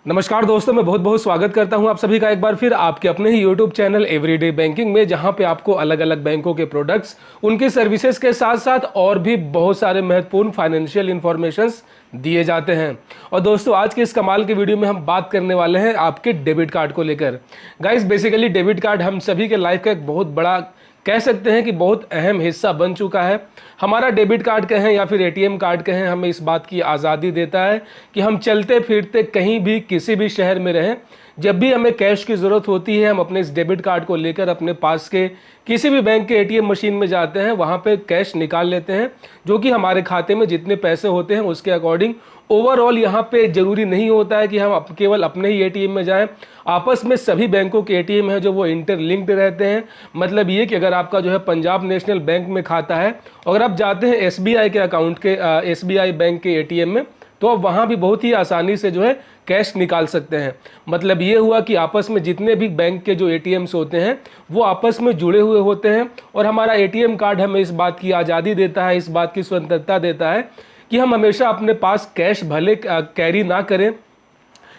नमस्कार दोस्तों, मैं बहुत बहुत स्वागत करता हूं आप सभी का एक बार फिर आपके अपने ही YouTube चैनल एवरीडे बैंकिंग में, जहां पे आपको अलग अलग बैंकों के प्रोडक्ट्स, उनकी सर्विसेज के साथ साथ और भी बहुत सारे महत्वपूर्ण फाइनेंशियल इंफॉर्मेशंस दिए जाते हैं। और दोस्तों, आज के इस कमाल के वीडियो में हम बात करने वाले हैं आपके डेबिट कार्ड को लेकर। गाइस, बेसिकली डेबिट कार्ड हम सभी के लाइफ का एक बहुत बड़ा, कह सकते हैं कि बहुत अहम हिस्सा बन चुका है। हमारा डेबिट कार्ड कहें या फिर एटीएम कार्ड कहें, हमें इस बात की आज़ादी देता है कि हम चलते फिरते कहीं भी किसी भी शहर में रहें, जब भी हमें कैश की ज़रूरत होती है, हम अपने इस डेबिट कार्ड को लेकर अपने पास के किसी भी बैंक के एटीएम मशीन में जाते हैं, वहाँ पे कैश निकाल लेते हैं, जो कि हमारे खाते में जितने पैसे होते हैं उसके अकॉर्डिंग ओवरऑल यहाँ पे ज़रूरी नहीं होता है कि हम केवल अपने ही एटीएम में जाएं। आपस में सभी बैंकों के एटीएम हैं जो वो इंटरलिंक्ड रहते हैं। मतलब ये कि अगर आपका जो है पंजाब नेशनल बैंक में खाता है, अगर आप जाते हैं एसबीआई के अकाउंट के एसबीआई बैंक के एटीएम में, तो आप वहाँ भी बहुत ही आसानी से जो है कैश निकाल सकते हैं। मतलब ये हुआ कि आपस में जितने भी बैंक के जो एटीएम्स होते हैं वो आपस में जुड़े हुए होते हैं, और हमारा एटीएम कार्ड हमें इस बात की आज़ादी देता है, इस बात की स्वतंत्रता देता है कि हम हमेशा अपने पास कैश भले कैरी ना करें,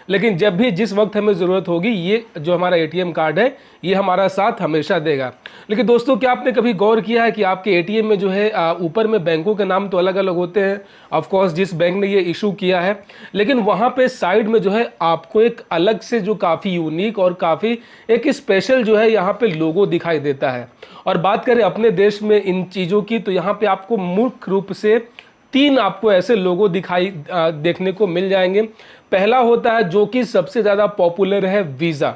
लेकिन जब भी जिस वक्त हमें ज़रूरत होगी, ये जो हमारा एटीएम कार्ड है ये हमारा साथ हमेशा देगा। लेकिन दोस्तों, क्या आपने कभी गौर किया है कि आपके एटीएम में जो है ऊपर में बैंकों के नाम तो अलग अलग होते हैं, ऑफ कोर्स जिस बैंक ने ये इशू किया है, लेकिन वहाँ पे साइड में जो है आपको एक अलग से जो काफ़ी यूनिक और काफ़ी एक स्पेशल जो है यहाँ पे लोगो दिखाई देता है। और बात करें अपने देश में इन चीज़ों की, तो यहाँ पर आपको मुख्य रूप से 3 आपको ऐसे लोगो दिखाई देखने को मिल जाएंगे। पहला होता है जो कि सबसे ज़्यादा पॉपुलर है, वीज़ा।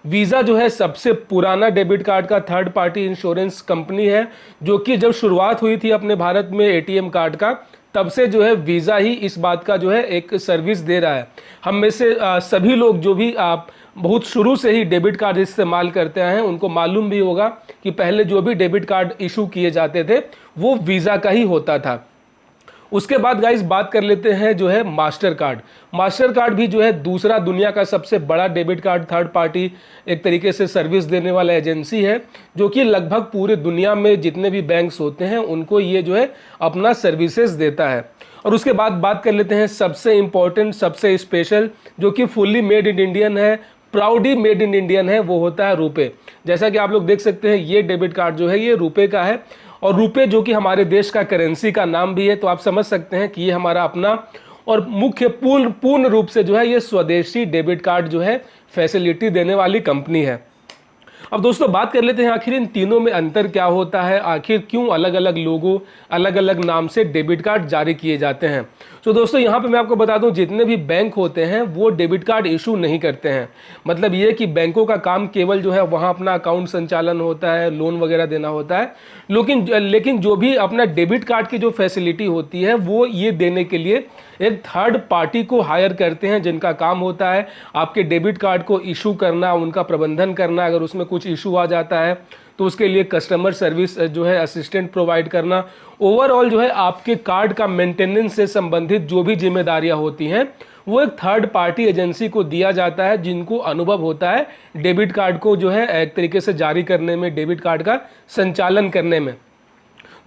वीज़ा जो है सबसे पुराना डेबिट कार्ड का थर्ड पार्टी इंश्योरेंस कंपनी है, जो कि जब शुरुआत हुई थी अपने भारत में एटीएम कार्ड का, तब से जो है वीज़ा ही इस बात का जो है एक सर्विस दे रहा है। हम में से सभी लोग जो भी बहुत शुरू से ही डेबिट कार्ड इस्तेमाल करते हैं, उनको मालूम भी होगा कि पहले जो भी डेबिट कार्ड इशू किए जाते थे वो वीज़ा का ही होता था। उसके बाद गाइस बात कर लेते हैं जो है मास्टर कार्ड। मास्टर कार्ड भी जो है दूसरा दुनिया का सबसे बड़ा डेबिट कार्ड थर्ड पार्टी एक तरीके से सर्विस देने वाला एजेंसी है, जो कि लगभग पूरे दुनिया में जितने भी बैंक्स होते हैं उनको ये जो है अपना सर्विसेज देता है। और उसके बाद बात कर लेते हैं सबसे इम्पोर्टेंट, सबसे स्पेशल, जो कि फुल्ली मेड इन इंडियन है, प्राउडली मेड इन इंडियन है, वो होता है रुपए। जैसा कि आप लोग देख सकते हैं, ये डेबिट कार्ड जो है ये रुपए का है, और रुपए जो कि हमारे देश का करेंसी का नाम भी है, तो आप समझ सकते हैं कि ये हमारा अपना और मुख्य पूर्ण रूप से जो है ये स्वदेशी डेबिट कार्ड जो है फैसिलिटी देने वाली कंपनी है। अब दोस्तों, बात कर लेते हैं आखिर इन तीनों में अंतर क्या होता है, आखिर क्यों अलग अलग लोगों, अलग अलग नाम से डेबिट कार्ड जारी किए जाते हैं। तो दोस्तों, यहाँ पे मैं आपको बता दूं, जितने भी बैंक होते हैं वो डेबिट कार्ड इशू नहीं करते हैं। मतलब ये कि बैंकों का काम केवल जो है वहाँ अपना अकाउंट संचालन होता है, लोन वगैरह देना होता है, लेकिन जो भी अपना डेबिट कार्ड की जो फैसिलिटी होती है वो ये देने के लिए एक थर्ड पार्टी को हायर करते हैं, जिनका काम होता है आपके डेबिट कार्ड को इशू करना, उनका प्रबंधन करना। अगर उसमें कुछ इशू आ जाता है तो उसके लिए कस्टमर सर्विस जो है असिस्टेंट प्रोवाइड करना। ओवरऑल जो है आपके कार्ड का मेंटेनेंस से संबंधित जो भी जिम्मेदारियां होती हैं वो एक थर्ड पार्टी एजेंसी को दिया जाता है, जिनको अनुभव होता है डेबिट कार्ड को जो है एक तरीके से जारी करने में, डेबिट कार्ड का संचालन करने में।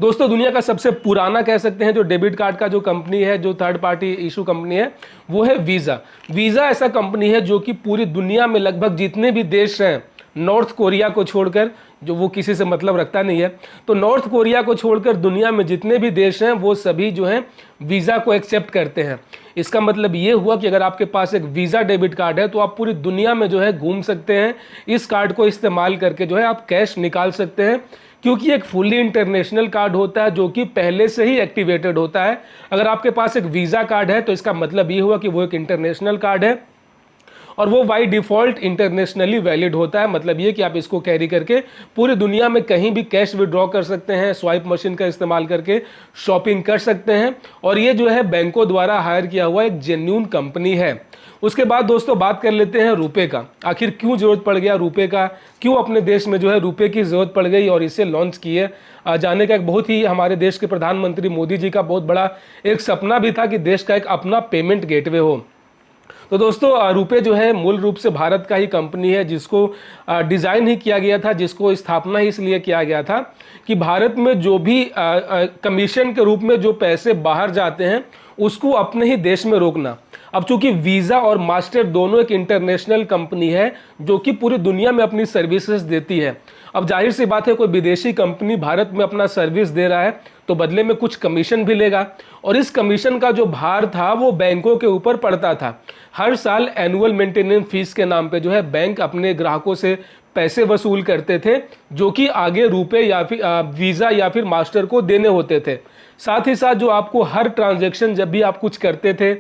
दोस्तों, दुनिया का सबसे पुराना कह सकते हैं जो डेबिट कार्ड का जो कंपनी है, जो थर्ड पार्टी इशू कंपनी है, वो है वीज़ा। वीज़ा ऐसा कंपनी है जो कि पूरी दुनिया में लगभग जितने भी देश हैं, नॉर्थ कोरिया को छोड़कर, जो वो किसी से मतलब रखता नहीं है, तो नॉर्थ कोरिया को छोड़कर दुनिया में जितने भी देश हैं वो सभी जो हैं वीज़ा को एक्सेप्ट करते हैं। इसका मतलब ये हुआ कि अगर आपके पास एक वीज़ा डेबिट कार्ड है तो आप पूरी दुनिया में जो है घूम सकते हैं, इस कार्ड को इस्तेमाल करके जो है आप कैश निकाल सकते हैं, क्योंकि एक फुल्ली इंटरनेशनल कार्ड होता है जो कि पहले से ही एक्टिवेटेड होता है। अगर आपके पास एक वीज़ा कार्ड है तो इसका मतलब ये हुआ कि वो एक इंटरनेशनल कार्ड है, और वो बाई डिफ़ॉल्ट इंटरनेशनली वैलिड होता है। मतलब ये कि आप इसको कैरी करके पूरी दुनिया में कहीं भी कैश विड्रॉ कर सकते हैं, स्वाइप मशीन का इस्तेमाल करके शॉपिंग कर सकते हैं, और ये जो है बैंकों द्वारा हायर किया हुआ एक जेन्युइन कंपनी है। उसके बाद दोस्तों बात कर लेते हैं रुपए का। आखिर क्यों ज़रूरत पड़ गया रुपए का, क्यों अपने देश में जो है रुपए की ज़रूरत पड़ गई, और इसे लॉन्च किए जाने का एक बहुत ही हमारे देश के प्रधानमंत्री मोदी जी का बहुत बड़ा एक सपना भी था कि देश का एक अपना पेमेंट गेटवे हो। तो दोस्तों, रुपए जो है मूल रूप से भारत का ही कंपनी है, जिसको डिज़ाइन ही किया गया था, जिसको स्थापना ही इसलिए किया गया था कि भारत में जो भी कमीशन के रूप में जो पैसे बाहर जाते हैं उसको अपने ही देश में रोकना। अब चूंकि वीज़ा और मास्टर दोनों एक इंटरनेशनल कंपनी है जो कि पूरी दुनिया में अपनी सर्विसेज देती है। अब जाहिर सी बात है, कोई विदेशी कंपनी भारत में अपना सर्विस दे रहा है तो बदले में कुछ कमीशन भी लेगा, और इस कमीशन का जो भार था वो बैंकों के ऊपर पड़ता था। हर साल एनुअल मेंटेनेंस फीस के नाम पे जो है बैंक अपने ग्राहकों से पैसे वसूल करते थे, जो कि आगे रुपए या फिर वीज़ा या फिर मास्टर को देने होते थे। साथ ही साथ जो आपको हर ट्रांजैक्शन जब भी आप कुछ करते थे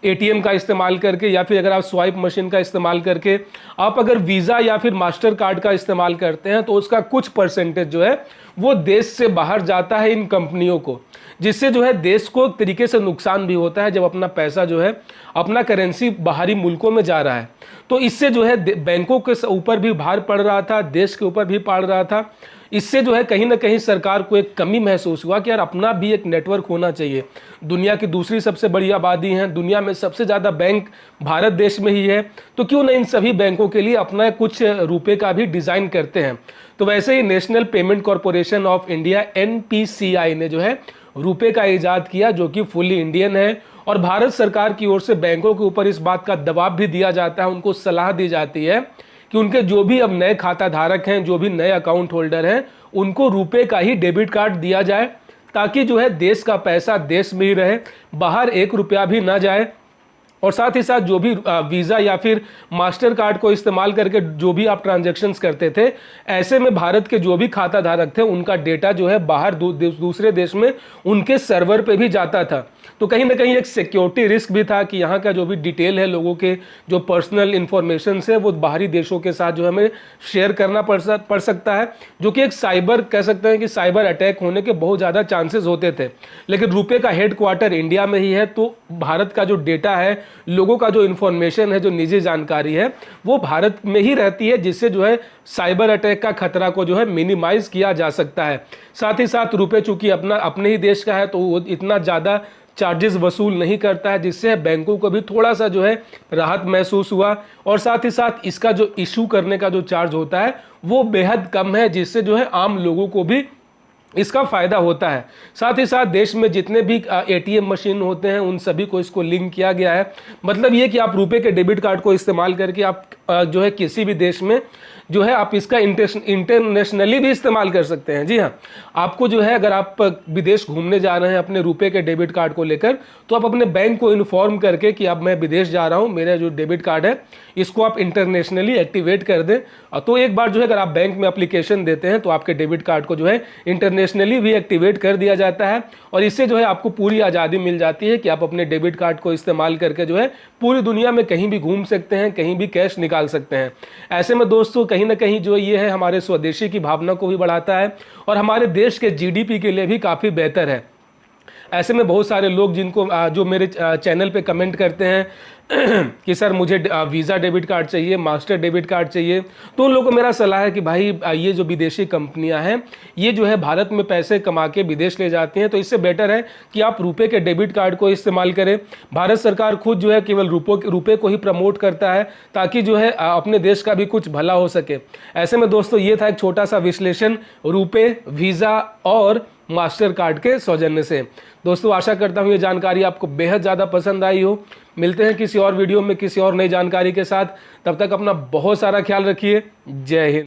एटीएम का इस्तेमाल करके या फिर अगर आप स्वाइप मशीन का इस्तेमाल करके आप अगर वीज़ा या फिर मास्टर कार्ड का इस्तेमाल करते हैं तो उसका कुछ परसेंटेज जो है वो देश से बाहर जाता है इन कंपनियों को, जिससे जो है देश को एक तरीके से नुकसान भी होता है जब अपना पैसा जो है अपना करेंसी बाहरी मुल्कों में जा रहा है। तो इससे जो है बैंकों के ऊपर भी भार पड़ रहा था, देश के ऊपर भी पड़ रहा था। इससे जो है कहीं ना कहीं सरकार को एक कमी महसूस हुआ कि यार अपना भी एक नेटवर्क होना चाहिए। दुनिया की दूसरी सबसे बड़ी आबादी है, दुनिया में सबसे ज़्यादा बैंक भारत देश में ही है, तो क्यों ना इन सभी बैंकों के लिए अपना कुछ रुपए का भी डिज़ाइन करते हैं। तो वैसे ही national payment corporation of India NPCI ने जो है रुपए का ईजाद किया, जो कि फुली इंडियन है, और भारत सरकार की ओर से बैंकों के ऊपर इस बात का दबाव भी दिया जाता है, उनको सलाह दी जाती है कि उनके जो भी अब नए खाता धारक हैं, जो भी नए अकाउंट होल्डर हैं, उनको रुपए का ही डेबिट कार्ड दिया जाए, ताकि जो है देश का पैसा देश में ही रहे, बाहर 1 रुपया भी ना जाए। और साथ ही साथ जो भी वीज़ा या फिर मास्टर कार्ड को इस्तेमाल करके जो भी आप ट्रांजैक्शंस करते थे, ऐसे में भारत के जो भी खाता धारक थे उनका डेटा जो है बाहर दूसरे देश में उनके सर्वर पे भी जाता था। तो कहीं ना कहीं एक सिक्योरिटी रिस्क भी था कि यहाँ का जो भी डिटेल है, लोगों के जो पर्सनल इन्फॉर्मेशन है, वो बाहरी देशों के साथ जो है हमें शेयर करना पड़ सकता है, जो कि एक साइबर कह सकते हैं कि साइबर अटैक होने के बहुत ज़्यादा चांसेस होते थे। लेकिन रुपए का हेडक्वार्टर इंडिया में ही है, तो भारत का जो डेटा है, लोगों का जो इन्फॉर्मेशन है, जो निजी जानकारी है, वो भारत में ही रहती है, जिससे जो है साइबर अटैक का खतरा को जो है मिनिमाइज किया जा सकता है। साथ ही साथ रुपए चूंकि अपने ही देश का है तो वो इतना ज़्यादा चार्जेस वसूल नहीं करता है, जिससे बैंकों को भी थोड़ा सा जो है राहत महसूस हुआ। और साथ ही साथ इसका जो इशू करने का जो चार्ज होता है वो बेहद कम है, जिससे जो है आम लोगों को भी इसका फायदा होता है। साथ ही साथ देश में जितने भी एटीएम मशीन होते हैं उन सभी को इसको लिंक किया गया है। मतलब ये कि आप रुपए के डेबिट कार्ड को इस्तेमाल करके आप जो है किसी भी देश में जो है आप इसका इंटरनेशनली भी इस्तेमाल कर सकते हैं। जी हाँ, आपको जो है अगर आप विदेश घूमने जा रहे हैं अपने रुपए के डेबिट कार्ड को लेकर, तो आप अपने बैंक को इन्फॉर्म करके कि अब मैं विदेश जा रहा हूँ, मेरा जो डेबिट कार्ड है इसको आप इंटरनेशनली एक्टिवेट कर दें। तो एक बार जो है अगर आप बैंक में एप्लीकेशन देते हैं तो आपके डेबिट कार्ड को जो है इंटरनेशनली भी एक्टिवेट कर दिया जाता है, और इससे जो है आपको पूरी आज़ादी मिल जाती है कि आप अपने डेबिट कार्ड को इस्तेमाल करके जो है पूरी दुनिया में कहीं भी घूम सकते हैं, कहीं भी कैश निकाल सकते हैं। ऐसे में दोस्तों कहीं ना कहीं जो ये है हमारे स्वदेशी की भावना को भी बढ़ाता है और हमारे देश के जीडीपी के लिए भी काफ़ी बेहतर है। ऐसे में बहुत सारे लोग जिनको जो मेरे चैनल पे कमेंट करते हैं कि सर मुझे वीज़ा डेबिट कार्ड चाहिए, मास्टर डेबिट कार्ड चाहिए, तो उन लोगों को मेरा सलाह है कि भाई ये जो विदेशी कंपनियां हैं ये जो है भारत में पैसे कमा के विदेश ले जाती हैं, तो इससे बेटर है कि आप रुपए के डेबिट कार्ड को इस्तेमाल करें। भारत सरकार खुद जो है केवल रुपए को ही प्रमोट करता है ताकि जो है अपने देश का भी कुछ भला हो सके। ऐसे में दोस्तों ये था एक छोटा सा विश्लेषण रुपए, वीज़ा और मास्टर कार्ड के सौजन्य से। दोस्तों आशा करता हूँ ये जानकारी आपको बेहद ज़्यादा पसंद आई हो। मिलते हैं किसी और वीडियो में किसी और नई जानकारी के साथ, तब तक अपना बहुत सारा ख्याल रखिए। जय हिंद।